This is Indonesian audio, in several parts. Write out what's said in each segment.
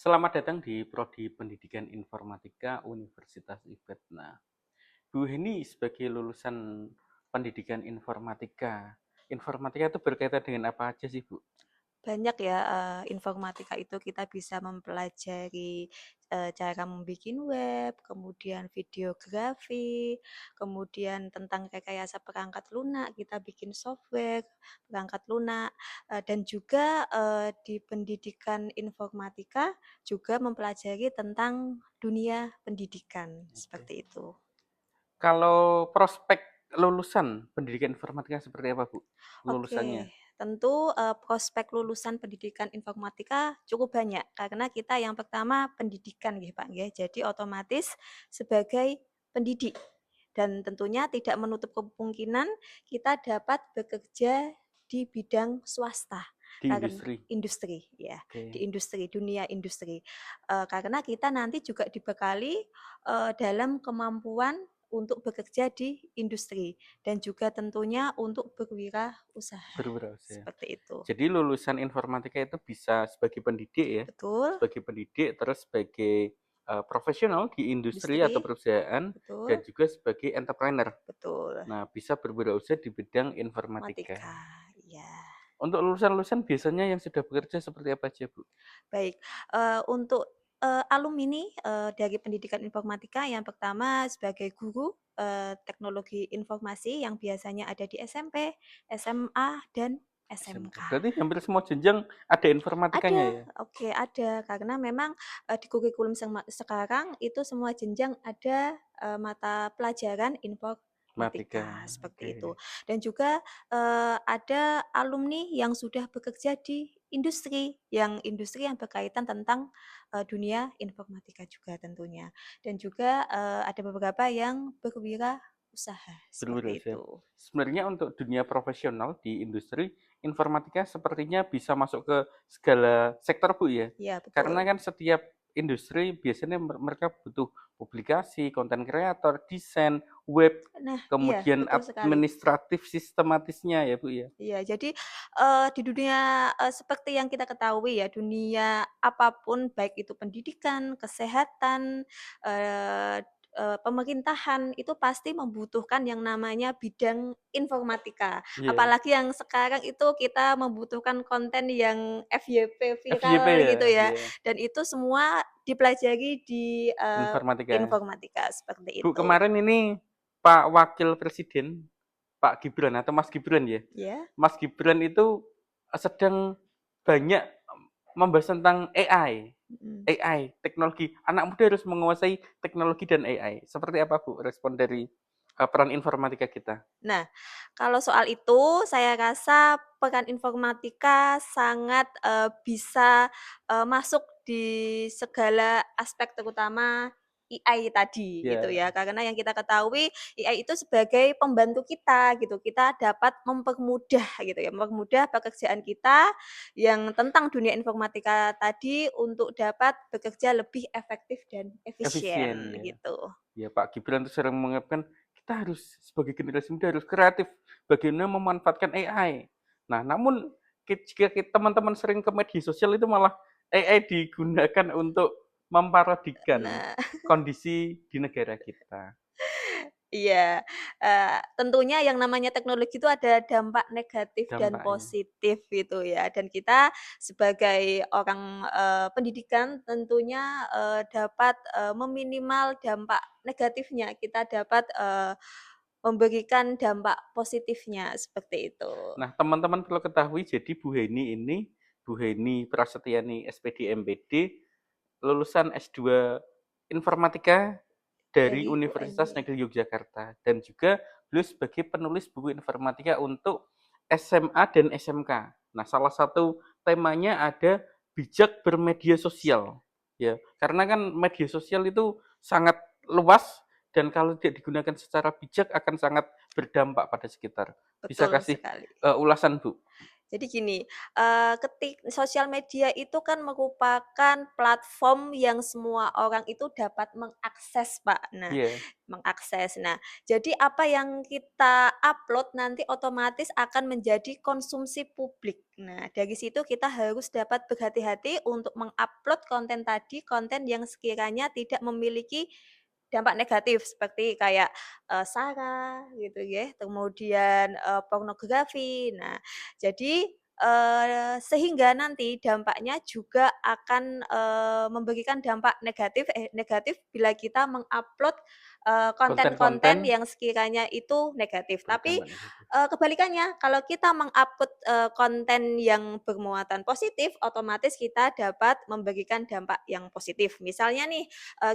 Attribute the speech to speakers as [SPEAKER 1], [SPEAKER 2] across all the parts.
[SPEAKER 1] Selamat datang di Prodi Pendidikan Informatika Universitas IPB. Nah, Bu Heni sebagai lulusan Pendidikan Informatika, informatika itu berkaitan dengan apa aja sih, Bu?
[SPEAKER 2] Banyak ya, informatika itu kita bisa mempelajari, cara membuat web, kemudian videografi, kemudian tentang rekayasa perangkat lunak, kita bikin software perangkat lunak, dan juga, di pendidikan informatika juga mempelajari tentang dunia pendidikan,
[SPEAKER 1] Oke.
[SPEAKER 2] seperti itu.
[SPEAKER 1] Kalau prospek lulusan pendidikan informatika seperti apa, Bu? Lulusannya?
[SPEAKER 2] Oke, tentu, prospek lulusan pendidikan informatika cukup banyak, karena kita yang pertama pendidikan nggih, Pak, nggih. Jadi otomatis sebagai pendidik dan tentunya tidak menutup kemungkinan kita dapat bekerja di bidang swasta,
[SPEAKER 1] Di
[SPEAKER 2] karena
[SPEAKER 1] industri.
[SPEAKER 2] industri, ya, di
[SPEAKER 1] Oke.
[SPEAKER 2] industri, dunia industri. Karena kita nanti juga dibekali, dalam kemampuan untuk bekerja di industri dan juga tentunya untuk berwirausaha,
[SPEAKER 1] Berwirausaha.
[SPEAKER 2] seperti itu.
[SPEAKER 1] Jadi lulusan informatika itu bisa sebagai pendidik ya,
[SPEAKER 2] Betul,
[SPEAKER 1] sebagai pendidik terus sebagai profesional di industri atau
[SPEAKER 2] industri,
[SPEAKER 1] perusahaan dan
[SPEAKER 2] betul,
[SPEAKER 1] juga sebagai entrepreneur.
[SPEAKER 2] betul.
[SPEAKER 1] Nah, bisa berwirausaha di bidang informatika.
[SPEAKER 2] Informatika, ya.
[SPEAKER 1] Untuk lulusan-lulusan biasanya yang sudah bekerja seperti apa aja, Bu?
[SPEAKER 2] Baik, untuk, alumni, dari pendidikan informatika yang pertama sebagai guru, teknologi informasi yang biasanya ada di SMP, SMA, dan
[SPEAKER 1] SMK.
[SPEAKER 2] SMK.
[SPEAKER 1] Berarti hampir semua jenjang ada informatikanya
[SPEAKER 2] Ada,
[SPEAKER 1] ya?
[SPEAKER 2] oke ada, karena memang, di kurikulum sekarang itu semua jenjang ada, mata pelajaran
[SPEAKER 1] Informatika.
[SPEAKER 2] informatika, seperti itu.
[SPEAKER 1] Oke.
[SPEAKER 2] Dan juga, ada alumni yang sudah bekerja di industri yang berkaitan tentang, dunia informatika juga tentunya. Dan juga, ada beberapa yang berwirausaha, seperti
[SPEAKER 1] Berwirausaha.
[SPEAKER 2] itu.
[SPEAKER 1] Sebenarnya untuk dunia profesional di industri, informatika sepertinya bisa masuk ke segala sektor, Bu, ya.
[SPEAKER 2] Iya
[SPEAKER 1] Karena
[SPEAKER 2] betul.
[SPEAKER 1] kan setiap industri biasanya mereka butuh publikasi, konten kreator, desain, web,
[SPEAKER 2] Nah iya
[SPEAKER 1] kemudian
[SPEAKER 2] betul sekali.
[SPEAKER 1] administratif sistematisnya ya, Bu, ya.
[SPEAKER 2] Iya, jadi, di dunia, seperti yang kita ketahui ya, dunia apapun baik itu pendidikan, kesehatan, eee pemerintahan, itu pasti membutuhkan yang namanya bidang informatika.
[SPEAKER 1] Iya,
[SPEAKER 2] Apalagi yang sekarang itu kita membutuhkan konten yang FYP,
[SPEAKER 1] FYP
[SPEAKER 2] viral
[SPEAKER 1] ya?
[SPEAKER 2] gitu ya,
[SPEAKER 1] Iya,
[SPEAKER 2] dan itu semua dipelajari di,
[SPEAKER 1] informatika.
[SPEAKER 2] informatika, seperti
[SPEAKER 1] Bu,
[SPEAKER 2] itu.
[SPEAKER 1] kemarin ini Pak Wakil Presiden, Pak Gibran atau Mas Gibran ya?
[SPEAKER 2] Ya,
[SPEAKER 1] Mas Gibran itu sedang banyak membahas tentang AI.
[SPEAKER 2] mhm.
[SPEAKER 1] AI, teknologi. Anak muda harus menguasai teknologi dan AI. Seperti apa, Bu, respon dari peran informatika kita?
[SPEAKER 2] Nah, kalau soal itu saya rasa peran informatika sangat, bisa, masuk di segala aspek terutama AI tadi gitu
[SPEAKER 1] Ya,
[SPEAKER 2] ya. Karena yang kita ketahui AI itu sebagai pembantu kita gitu, kita dapat mempermudah gitu ya, mempermudah pekerjaan kita yang tentang dunia informatika tadi untuk dapat bekerja lebih efektif dan
[SPEAKER 1] efisien
[SPEAKER 2] efisien
[SPEAKER 1] ya.
[SPEAKER 2] gitu.
[SPEAKER 1] Ya, Pak Gibran itu sering mengatakan kita harus sebagai generasi muda harus kreatif bagaimana memanfaatkan AI. Nah, namun jika teman-teman sering ke media sosial itu malah AI digunakan untuk memparodikan
[SPEAKER 2] Nah
[SPEAKER 1] kondisi di negara kita.
[SPEAKER 2] iya, tentunya yang namanya teknologi itu ada dampak negatif dan
[SPEAKER 1] Dampaknya.
[SPEAKER 2] positif gitu ya, dan kita sebagai orang, pendidikan tentunya, dapat, meminimal dampak negatifnya, kita dapat, memberikan dampak positifnya, seperti itu.
[SPEAKER 1] Nah, teman-teman perlu ketahui jadi Bu Heni Prasetyani SPD MPD lulusan S2 Informatika dari
[SPEAKER 2] Dari
[SPEAKER 1] Universitas
[SPEAKER 2] UNY.
[SPEAKER 1] Negeri Yogyakarta dan juga beliau sebagai penulis buku informatika untuk SMA dan SMK. Nah, salah satu temanya ada bijak bermedia sosial. Ya, karena kan media sosial itu sangat luas dan kalau tidak digunakan secara bijak akan sangat berdampak pada sekitar. Bisa
[SPEAKER 2] Betul
[SPEAKER 1] kasih
[SPEAKER 2] sekali.
[SPEAKER 1] ulasan, Bu?
[SPEAKER 2] Jadi gini, sosial media itu kan merupakan platform yang semua orang itu dapat mengakses, Pak. Nah,
[SPEAKER 1] Iya,
[SPEAKER 2] mengakses. Nah, jadi apa yang kita upload nanti otomatis akan menjadi konsumsi publik. Nah, dari situ kita harus dapat berhati-hati untuk mengupload konten tadi, konten yang sekiranya tidak memiliki dampak negatif seperti kayak, sara gitu ya, kemudian, pornografi. Nah, jadi, sehingga nanti dampaknya juga akan, memberikan dampak negatif bila kita mengupload,
[SPEAKER 1] konten-konten
[SPEAKER 2] konten-konten yang sekiranya itu negatif. Tapi,
[SPEAKER 1] berdampak negatif.
[SPEAKER 2] kebalikannya kalau kita mengupload, konten yang bermuatan positif, otomatis kita dapat memberikan dampak yang positif. Misalnya nih,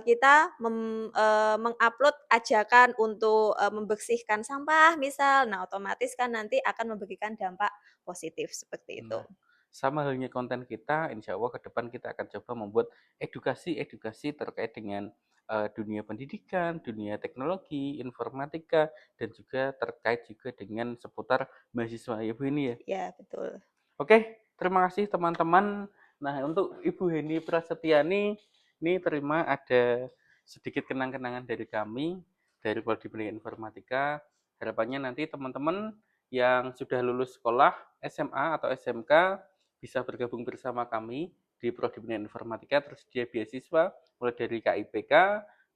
[SPEAKER 2] kita mengupload ajakan untuk, membersihkan sampah misal, nah otomatis kan nanti akan memberikan dampak positif seperti itu.
[SPEAKER 1] Nah, sama halnya konten kita, insya Allah ke depan kita akan coba membuat edukasi-edukasi terkait dengan dunia pendidikan, dunia teknologi, informatika, dan juga terkait juga dengan seputar mahasiswa ya Bu ini ya.
[SPEAKER 2] Ya betul.
[SPEAKER 1] Oke, terima kasih teman-teman. Nah, untuk Ibu Heni Prasetyani, ini terima ada sedikit kenang-kenangan dari kami, dari Prodi Pendidikan Informatika. Harapannya nanti teman-teman yang sudah lulus sekolah SMA atau SMK bisa bergabung bersama kami di Prodi Pendidikan Informatika, tersedia beasiswa mulai dari KIPK,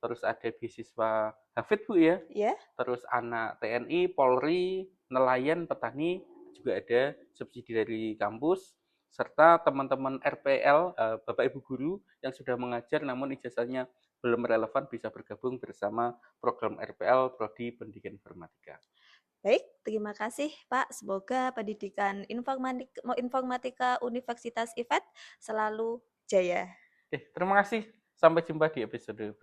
[SPEAKER 1] terus ada beasiswa Hafid Bu ya,
[SPEAKER 2] Ya,
[SPEAKER 1] terus anak TNI, Polri, nelayan, petani, juga ada subsidi dari kampus, serta teman-teman RPL, Bapak Ibu Guru yang sudah mengajar namun ijazahnya belum relevan bisa bergabung bersama program RPL Prodi Pendidikan Informatika.
[SPEAKER 2] baik terima kasih Pak, semoga pendidikan informatika Universitas IFET selalu jaya.
[SPEAKER 1] Oke, terima kasih. Sampai jumpa di episode berikutnya.